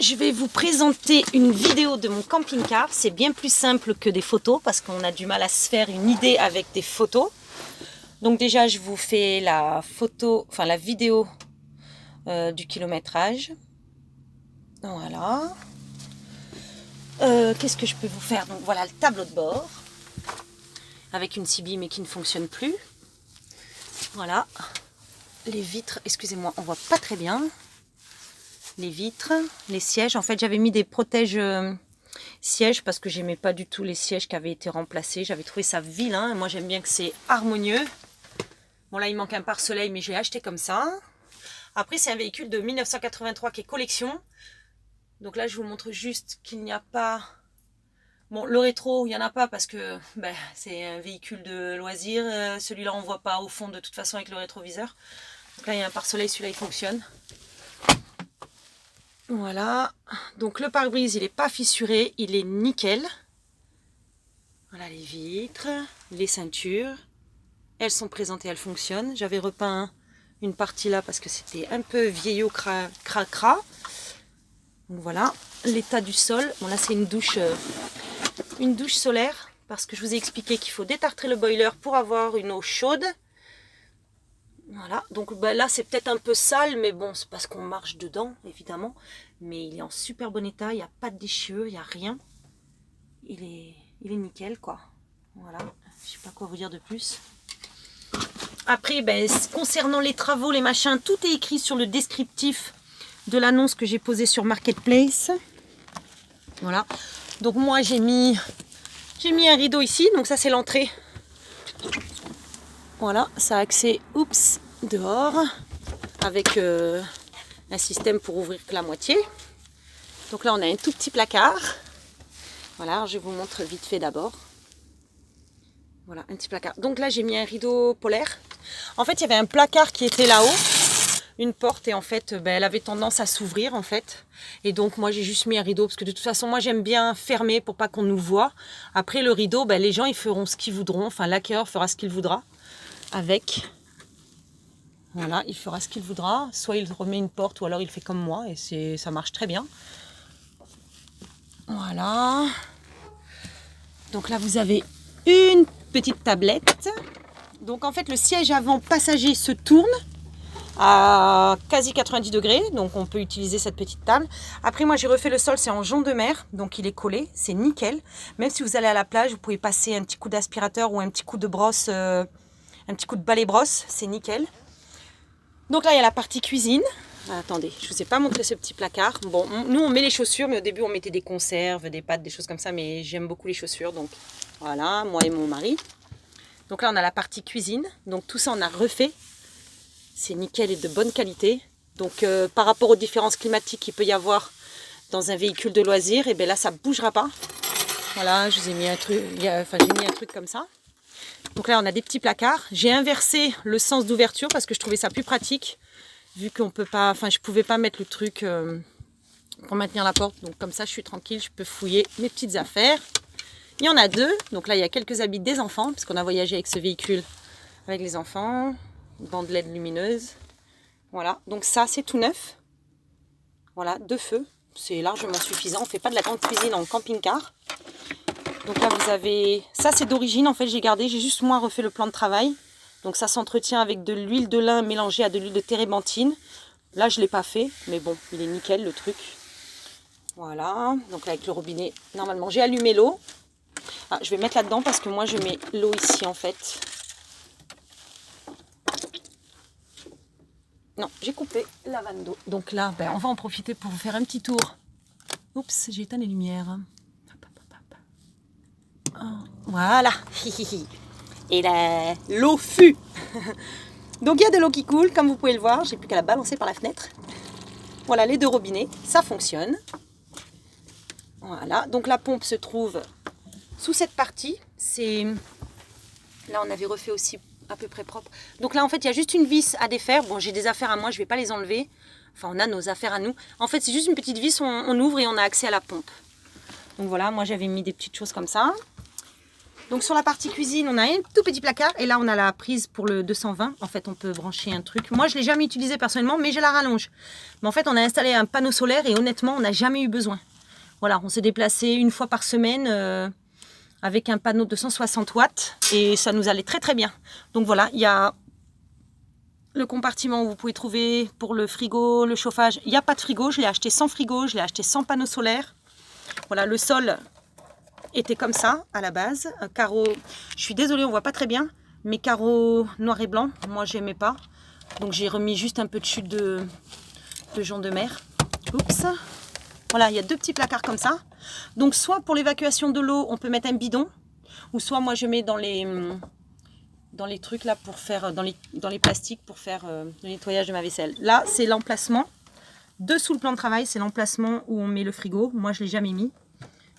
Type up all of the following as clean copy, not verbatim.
je vais vous présenter une vidéo de mon camping-car. C'est bien plus simple que des photos parce qu'on a du mal à se faire une idée avec des photos. Donc déjà, je vous fais la photo, enfin la vidéo du kilométrage. Voilà. Qu'est-ce que je peux vous faire? Donc voilà le tableau de bord avec une CB mais qui ne fonctionne plus. Voilà. Les vitres, excusez-moi, on voit pas très bien. Les vitres, les sièges. En fait, j'avais mis des protèges sièges parce que j'aimais pas du tout les sièges qui avaient été remplacés. J'avais trouvé ça vilain. Moi, j'aime bien que c'est harmonieux. Bon, là, il manque un pare-soleil, mais j'ai acheté comme ça. Après, c'est un véhicule de 1983 qui est collection. Donc là, je vous montre juste qu'il n'y a pas... Bon, le rétro, il n'y en a pas parce que c'est un véhicule de loisir. Celui-là, on ne voit pas au fond de toute façon avec le rétroviseur. Donc là, il y a un pare-soleil, celui-là, il fonctionne. Voilà. Donc le pare-brise, il n'est pas fissuré, il est nickel. Voilà les vitres, les ceintures. Elles sont présentes et elles fonctionnent. J'avais repeint une partie là parce que c'était un peu vieillot cracra. Donc voilà, l'état du sol. Bon là c'est une douche solaire parce que je vous ai expliqué qu'il faut détartrer le boiler pour avoir une eau chaude. Voilà, donc là c'est peut-être un peu sale, mais bon, c'est parce qu'on marche dedans, évidemment. Mais il est en super bon état, il n'y a pas de déchirure, il n'y a rien. Il est nickel, quoi. Voilà, je sais pas quoi vous dire de plus. Après, concernant les travaux, les machins, tout est écrit sur le descriptif de l'annonce que j'ai posée sur Marketplace. Voilà, donc moi j'ai mis un rideau ici, donc ça c'est l'entrée. Voilà, ça a accès, dehors, avec un système pour ouvrir que la moitié. Donc là, on a un tout petit placard. Voilà, je vous montre vite fait d'abord. Voilà, un petit placard. Donc là, j'ai mis un rideau polaire. En fait, il y avait un placard qui était là-haut, une porte, et en fait, elle avait tendance à s'ouvrir, en fait. Et donc, moi, j'ai juste mis un rideau, parce que de toute façon, moi, j'aime bien fermer pour pas qu'on nous voit. Après, le rideau, les gens, ils feront ce qu'ils voudront. Enfin, l'acquéreur fera ce qu'il voudra. Avec, voilà, il fera ce qu'il voudra, soit il remet une porte ou alors il fait comme moi et ça marche très bien. Voilà, donc là vous avez une petite tablette. Donc en fait le siège avant passager se tourne à quasi 90 degrés, donc on peut utiliser cette petite table. Après moi j'ai refait le sol, c'est en jonc de mer, donc il est collé, c'est nickel. Même si vous allez à la plage, vous pouvez passer un petit coup d'aspirateur ou un petit coup de brosse, un petit coup de balai brosse, c'est nickel. Donc là, il y a la partie cuisine. Attendez, je ne vous ai pas montré ce petit placard. Bon, nous, on met les chaussures, mais au début, on mettait des conserves, des pâtes, des choses comme ça. Mais j'aime beaucoup les chaussures, donc voilà, moi et mon mari. Donc là, on a la partie cuisine. Donc tout ça, on a refait. C'est nickel et de bonne qualité. Donc par rapport aux différences climatiques qu'il peut y avoir dans un véhicule de loisir, et bien là, ça ne bougera pas. Voilà, je vous ai mis un truc, j'ai mis un truc comme ça. Donc là, on a des petits placards. J'ai inversé le sens d'ouverture parce que je trouvais ça plus pratique. Vu qu'on peut pas, je pouvais pas mettre le truc pour maintenir la porte. Donc comme ça, je suis tranquille, je peux fouiller mes petites affaires. Il y en a deux. Donc là, il y a quelques habits des enfants parce qu'on a voyagé avec ce véhicule avec les enfants. Une bande LED lumineuse. Voilà, donc ça, c'est tout neuf. Voilà, 2 feux. C'est largement suffisant. On ne fait pas de la grande cuisine en camping-car. Donc là, vous avez... Ça, c'est d'origine. En fait, j'ai gardé. J'ai juste, moi, refait le plan de travail. Donc ça s'entretient avec de l'huile de lin mélangée à de l'huile de térébenthine. Là, je ne l'ai pas fait. Mais bon, il est nickel, le truc. Voilà. Donc là, avec le robinet, normalement, j'ai allumé l'eau. Ah, je vais mettre là-dedans parce que moi, je mets l'eau ici, en fait. Non, j'ai coupé la vanne d'eau. Donc là, on va en profiter pour vous faire un petit tour. Oups, j'ai éteint les lumières. Voilà. Et l'eau fut. Donc il y a de l'eau qui coule, comme vous pouvez le voir. J'ai plus qu'à la balancer par la fenêtre. Voilà, les 2 robinets, ça fonctionne. Voilà, donc la pompe se trouve sous cette partie. Là, on avait refait aussi à peu près propre. Donc là, en fait, il y a juste une vis à défaire. Bon, j'ai des affaires à moi, je ne vais pas les enlever. Enfin, on a nos affaires à nous. En fait, c'est juste une petite vis, on ouvre et on a accès à la pompe. Donc voilà, moi, j'avais mis des petites choses comme ça. Donc sur la partie cuisine, on a un tout petit placard et là on a la prise pour le 220. En fait, on peut brancher un truc. Moi, je ne l'ai jamais utilisé personnellement, mais je la rallonge. Mais en fait, on a installé un panneau solaire et honnêtement, on n'a jamais eu besoin. Voilà, on s'est déplacé une fois par semaine avec un panneau de 160 watts et ça nous allait très très bien. Donc voilà, il y a le compartiment où vous pouvez trouver pour le frigo, le chauffage. Il n'y a pas de frigo, je l'ai acheté sans frigo, je l'ai acheté sans panneau solaire. Voilà, le sol était comme ça à la base, un carreau, je suis désolée, on voit pas très bien, mais carreau noir et blanc, moi j'aimais pas, donc j'ai remis juste un peu de chute de jonc de mer. Oups. Voilà, il y a 2 petits placards comme ça, donc soit pour l'évacuation de l'eau, on peut mettre un bidon, ou soit moi je mets dans les trucs là pour faire, dans les plastiques pour faire le nettoyage de ma vaisselle. Là, c'est l'emplacement, dessous le plan de travail, c'est l'emplacement où on met le frigo, moi je l'ai jamais mis.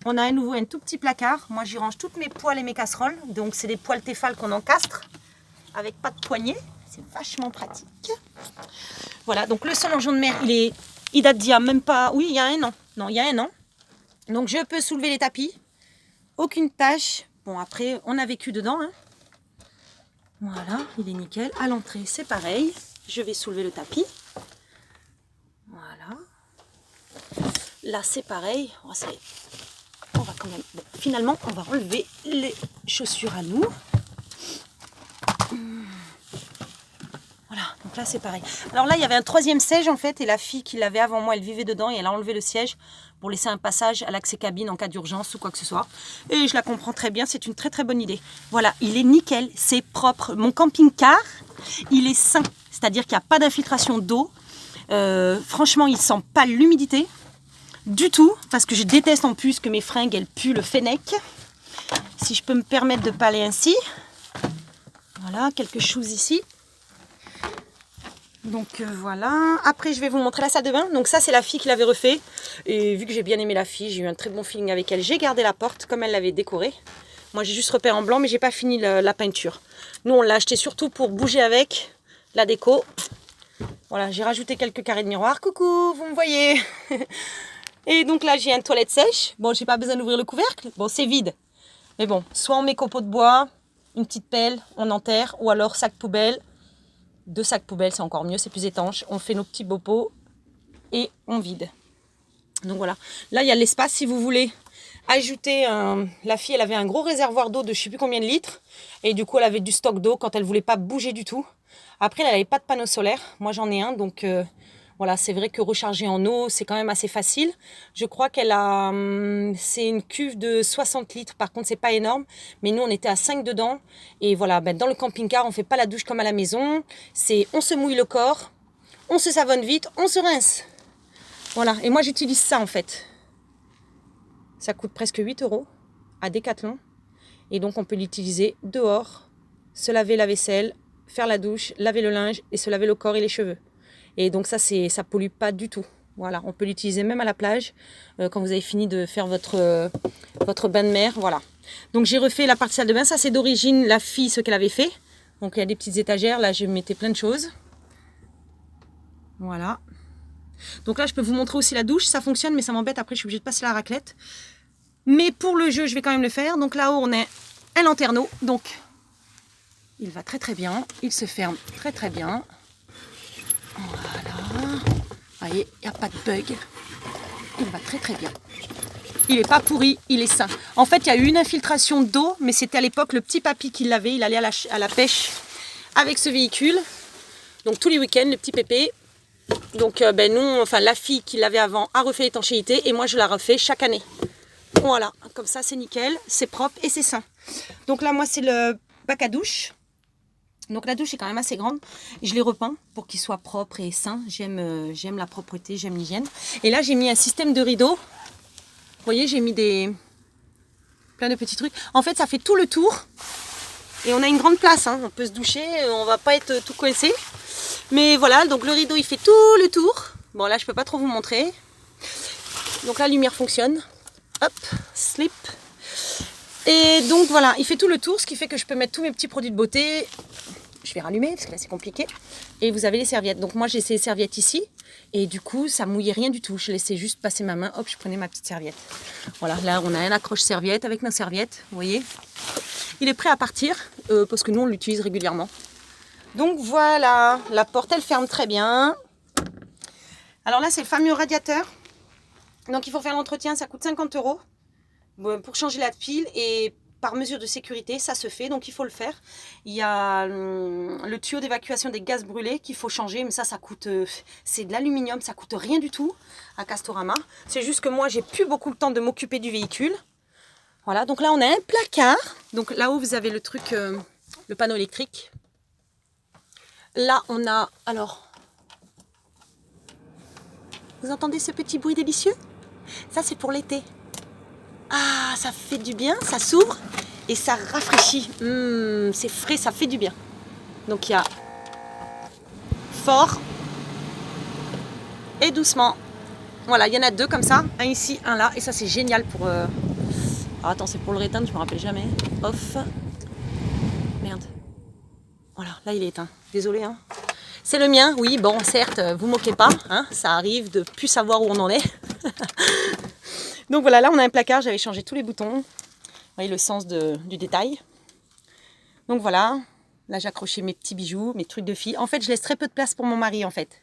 On a à nouveau un tout petit placard. Moi, j'y range toutes mes poêles et mes casseroles. Donc, c'est des poêles Tefal qu'on encastre avec pas de poignée. C'est vachement pratique. Voilà, donc le sol en jonc de mer, il date d'il y a même pas... Oui, il y a 1 an. Non, il y a 1 an. Donc, je peux soulever les tapis. Aucune tâche. Bon, après, on a vécu dedans. Hein. Voilà, il est nickel. À l'entrée, c'est pareil. Je vais soulever le tapis. Voilà. Là, c'est pareil. Oh, on va quand même... Bon, finalement, on va enlever les chaussures à nous. Voilà, donc là, c'est pareil. Alors là, il y avait un 3e siège, en fait, et la fille qui l'avait avant moi, elle vivait dedans, et elle a enlevé le siège pour laisser un passage à l'accès cabine en cas d'urgence ou quoi que ce soit. Et je la comprends très bien, c'est une très très bonne idée. Voilà, il est nickel, c'est propre. Mon camping-car, il est sain, c'est-à-dire qu'il n'y a pas d'infiltration d'eau. Franchement, il ne sent pas l'humidité. Du tout, parce que je déteste en plus que mes fringues, elles puent le fennec. Si je peux me permettre de parler ainsi. Voilà, quelques choses ici. Donc voilà. Après, je vais vous montrer la salle de bain. Donc ça, c'est la fille qui l'avait refait. Et vu que j'ai bien aimé la fille, j'ai eu un très bon feeling avec elle. J'ai gardé la porte comme elle l'avait décorée. Moi, j'ai juste repeint en blanc, mais j'ai pas fini la peinture. Nous, on l'a acheté surtout pour bouger avec la déco. Voilà, j'ai rajouté quelques carrés de miroir. Coucou, vous me voyez. Et donc là, j'ai une toilette sèche. Bon, j'ai pas besoin d'ouvrir le couvercle. Bon, c'est vide. Mais bon, soit on met copeaux de bois, une petite pelle, on enterre, ou alors sac poubelle. 2 sacs poubelles, c'est encore mieux, c'est plus étanche. On fait nos petits beaux pots et on vide. Donc voilà. Là, il y a l'espace si vous voulez ajouter La fille, elle avait un gros réservoir d'eau de je sais plus combien de litres. Et du coup, elle avait du stock d'eau quand elle voulait pas bouger du tout. Après, elle n'avait pas de panneau solaire. Moi, j'en ai un, donc... Voilà, c'est vrai que recharger en eau, c'est quand même assez facile. Je crois qu'elle a... c'est une cuve de 60 litres. Par contre, c'est pas énorme. Mais nous, on était à 5 dedans. Et voilà, ben, dans le camping-car, on fait pas la douche comme à la maison. On se mouille le corps, on se savonne vite, on se rince. Voilà, et moi, j'utilise ça, en fait. Ça coûte presque 8 € à Decathlon. Et donc, on peut l'utiliser dehors, se laver la vaisselle, faire la douche, laver le linge et se laver le corps et les cheveux. Et donc ça pollue pas du tout. Voilà, on peut l'utiliser même à la plage quand vous avez fini de faire votre bain de mer. Voilà. Donc j'ai refait la partie salle de bain. Ça c'est d'origine la fille ce qu'elle avait fait. Donc il y a des petites étagères. Là je mettais plein de choses. Voilà. Donc là je peux vous montrer aussi la douche. Ça fonctionne mais ça m'embête. Après je suis obligée de passer la raclette. Mais pour le jeu je vais quand même le faire. Donc là-haut on a un lanterneau. Donc il va très très bien. Il se ferme très très bien. Voilà, vous voyez, il n'y a pas de bug, il va très très bien. Il n'est pas pourri, il est sain. En fait, il y a eu une infiltration d'eau, mais c'était à l'époque le petit papy qui l'avait, il allait à la pêche avec ce véhicule. Donc tous les week-ends, le petit pépé. Donc la fille qui l'avait avant a refait l'étanchéité et moi je la refais chaque année. Voilà, comme ça c'est nickel, c'est propre et c'est sain. Donc là, moi c'est le bac à douche. Donc la douche est quand même assez grande. Je l'ai repeint pour qu'il soit propre et sain. J'aime la propreté, j'aime l'hygiène. Et là j'ai mis un système de rideaux. Vous voyez, j'ai mis plein de petits trucs. En fait ça fait tout le tour. Et on a une grande place. Hein. On peut se doucher, on va pas être tout coincé. Mais voilà, donc le rideau il fait tout le tour. Bon là je peux pas trop vous montrer. Donc la lumière fonctionne. Hop, slip. Et donc voilà, il fait tout le tour, ce qui fait que je peux mettre tous mes petits produits de beauté. je vais rallumer parce que là c'est compliqué. Et vous avez les serviettes. Donc moi j'ai ces serviettes ici. Et du coup ça mouillait rien du tout. Je laissais juste passer ma main. Hop, je prenais ma petite serviette. Voilà, là on a un accroche-serviette avec nos serviettes. Vous voyez. Il est prêt à partir parce que nous on l'utilise régulièrement. Donc voilà, la porte elle ferme très bien. Alors là c'est le fameux radiateur. Donc il faut faire l'entretien, ça coûte 50 € pour changer la pile et par mesure de sécurité ça se fait, donc il faut le faire. Il y a le tuyau d'évacuation des gaz brûlés qu'il faut changer, mais ça coûte, c'est de l'aluminium, ça coûte rien du tout à Castorama. C'est juste que moi j'ai plus beaucoup le temps de m'occuper du véhicule. Voilà, donc là on a un placard, donc là-haut vous avez le truc, le panneau électrique. Là on a, alors, vous entendez ce petit bruit délicieux? Ça c'est pour l'été. Ah, ça fait du bien, ça s'ouvre et ça rafraîchit. C'est frais, ça fait du bien. Donc il y a fort et doucement. Voilà, il y en a deux comme ça, un ici, un là. Et ça c'est génial pour... Ah, attends, c'est pour le réteindre, je me rappelle jamais. Off. Merde. Voilà, là il est éteint. Désolé, hein. C'est le mien, oui, bon, certes, vous moquez pas, hein, ça arrive de plus savoir où on en est. Donc voilà, là on a un placard, j'avais changé tous les boutons. Vous voyez le sens du détail. Donc voilà, là j'ai accroché mes petits bijoux, mes trucs de fille. En fait, je laisse très peu de place pour mon mari en fait.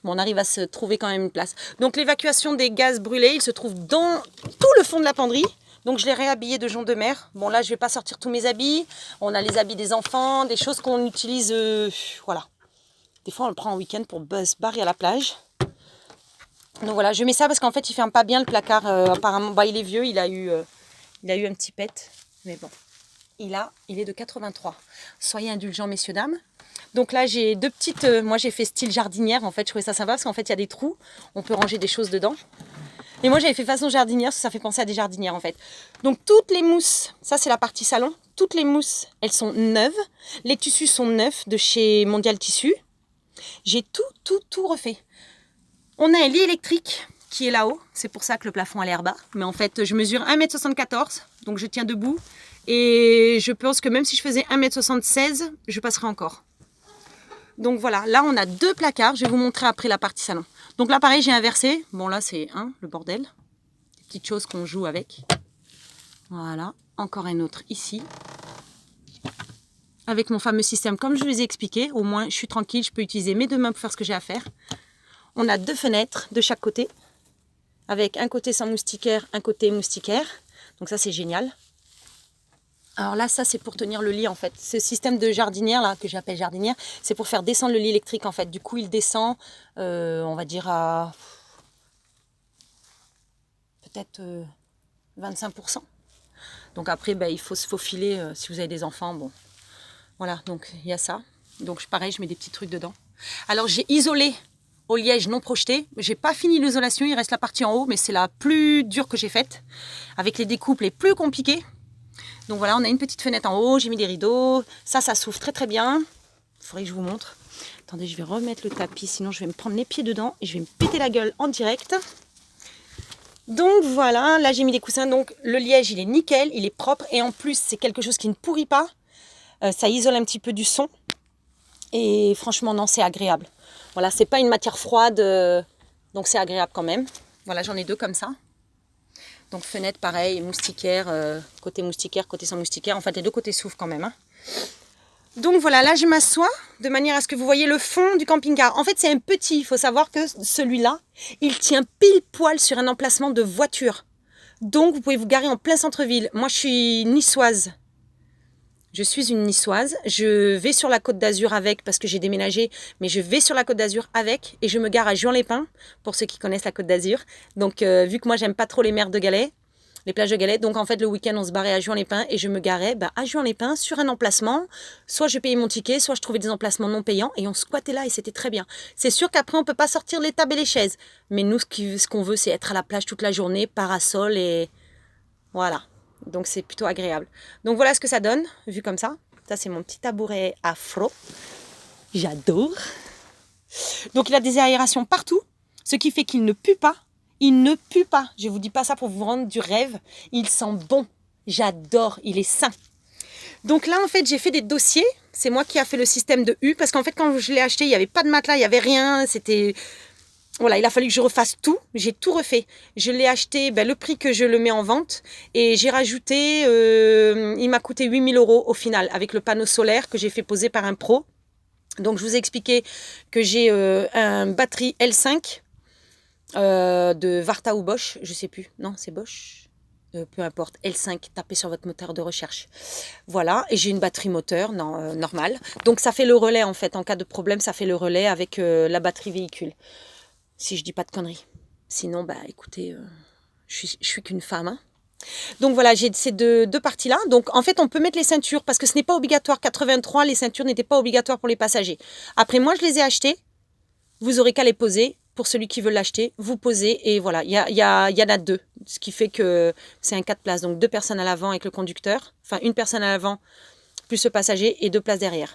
Bon, on arrive à se trouver quand même une place. Donc l'évacuation des gaz brûlés, il se trouve dans tout le fond de la penderie. Donc je l'ai réhabillé de jonc de mer. Bon là, je vais pas sortir tous mes habits. On a les habits des enfants, des choses qu'on utilise, voilà. Des fois on le prend en week-end pour se barrer à la plage. Donc voilà, je mets ça parce qu'en fait il ferme pas bien le placard. Apparemment, bah, il est vieux, il a eu un petit pet. Mais bon, il est de 83. Soyez indulgents messieurs, dames. Donc là j'ai deux petites, moi j'ai fait style jardinière en fait. Je trouvais ça sympa parce qu'en fait il y a des trous. On peut ranger des choses dedans. Et moi j'avais fait façon jardinière parce que ça fait penser à des jardinières en fait. Donc toutes les mousses, ça c'est la partie salon. Toutes les mousses, elles sont neuves. Les tissus sont neufs de chez Mondial Tissu. J'ai tout refait. On a un lit électrique qui est là-haut. C'est pour ça que le plafond a l'air bas. Mais en fait, je mesure 1,74 m. Donc je tiens debout. Et je pense que même si je faisais 1,76 m, je passerai encore. Donc voilà, là on a deux placards. Je vais vous montrer après la partie salon. Donc là pareil, j'ai inversé. Bon là c'est le bordel. Des petites choses qu'on joue avec. Voilà. Encore un autre ici. Avec mon fameux système, comme je vous ai expliqué. Au moins je suis tranquille, je peux utiliser mes deux mains pour faire ce que j'ai à faire. On a deux fenêtres de chaque côté, avec un côté sans moustiquaire, un côté moustiquaire. Donc ça c'est génial. Alors là, ça c'est pour tenir le lit en fait. Ce système de jardinière là, que j'appelle jardinière, c'est pour faire descendre le lit électrique en fait. Du coup il descend, on va dire à peut-être 25%. Donc après il faut se faufiler si vous avez des enfants. Bon, voilà, donc il y a ça. Donc pareil, je mets des petits trucs dedans. Alors j'ai isolé au liège non projeté. J'ai pas fini l'isolation, il reste la partie en haut, mais c'est la plus dure que j'ai faite, avec les découpes les plus compliquées. Donc voilà, on a une petite fenêtre en haut, j'ai mis des rideaux. Ça s'ouvre très très bien. Il faudrait que je vous montre. Attendez, je vais remettre le tapis, sinon je vais me prendre les pieds dedans et je vais me péter la gueule en direct. Donc voilà, là j'ai mis des coussins. Donc le liège, il est nickel, il est propre. Et en plus, c'est quelque chose qui ne pourrit pas. Ça isole un petit peu du son. Et franchement, non, c'est agréable. Voilà, c'est pas une matière froide, donc c'est agréable quand même. Voilà, j'en ai deux comme ça. Donc fenêtre, pareil, moustiquaire, côté moustiquaire, côté sans moustiquaire. En fait, les deux côtés s'ouvrent quand même. Hein. Donc voilà, là je m'assois de manière à ce que vous voyez le fond du camping-car. En fait, c'est un petit. Il faut savoir que celui-là, il tient pile poil sur un emplacement de voiture. Donc vous pouvez vous garer en plein centre-ville. Moi, je suis niçoise. Je suis une niçoise, je vais sur la Côte d'Azur avec, parce que j'ai déménagé, mais je vais sur la Côte d'Azur avec, et je me gare à Juan-les-Pins, pour ceux qui connaissent la Côte d'Azur. Donc, vu que moi, j'aime pas trop les mers de galets, les plages de galets, donc en fait, le week-end, on se barrait à Juan-les-Pins, et je me garais à Juan-les-Pins sur un emplacement. Soit je payais mon ticket, soit je trouvais des emplacements non payants, et on squattait là, et c'était très bien. C'est sûr qu'après, on peut pas sortir les tables et les chaises, mais nous, ce qu'on veut, c'est être à la plage toute la journée, parasol, et voilà. Donc c'est plutôt agréable. Donc voilà ce que ça donne, vu comme ça. Ça c'est mon petit tabouret afro. J'adore. Donc il a des aérations partout, ce qui fait qu'il ne pue pas. Il ne pue pas. Je ne vous dis pas ça pour vous rendre du rêve. Il sent bon. J'adore. Il est sain. Donc là, en fait, j'ai fait des dossiers. C'est moi qui a fait le système de U parce qu'en fait, quand je l'ai acheté, il n'y avait pas de matelas, il n'y avait rien. C'était... Voilà, il a fallu que je refasse tout. J'ai tout refait. Je l'ai acheté le prix que je le mets en vente et j'ai rajouté, il m'a coûté 8 000 € au final avec le panneau solaire que j'ai fait poser par un pro. Donc, je vous ai expliqué que j'ai un batterie L5 de Varta ou Bosch, je sais plus. Non, c'est Bosch. Peu importe, L5, tapez sur votre moteur de recherche. Voilà, et j'ai une batterie moteur normale. Donc, ça fait le relais en fait. En cas de problème, ça fait le relais avec la batterie véhicule. Si je dis pas de conneries. Sinon, écoutez, je suis qu'une femme. Hein. Donc voilà, j'ai ces deux parties-là. Donc en fait, on peut mettre les ceintures parce que ce n'est pas obligatoire. 83, les ceintures n'étaient pas obligatoires pour les passagers. Après, moi, je les ai achetées. Vous aurez qu'à les poser. Pour celui qui veut l'acheter, vous posez et voilà, il y en a 2. Ce qui fait que c'est un 4 places. Donc 2 personnes à l'avant avec le conducteur. Enfin, une personne à l'avant plus le passager et 2 places derrière.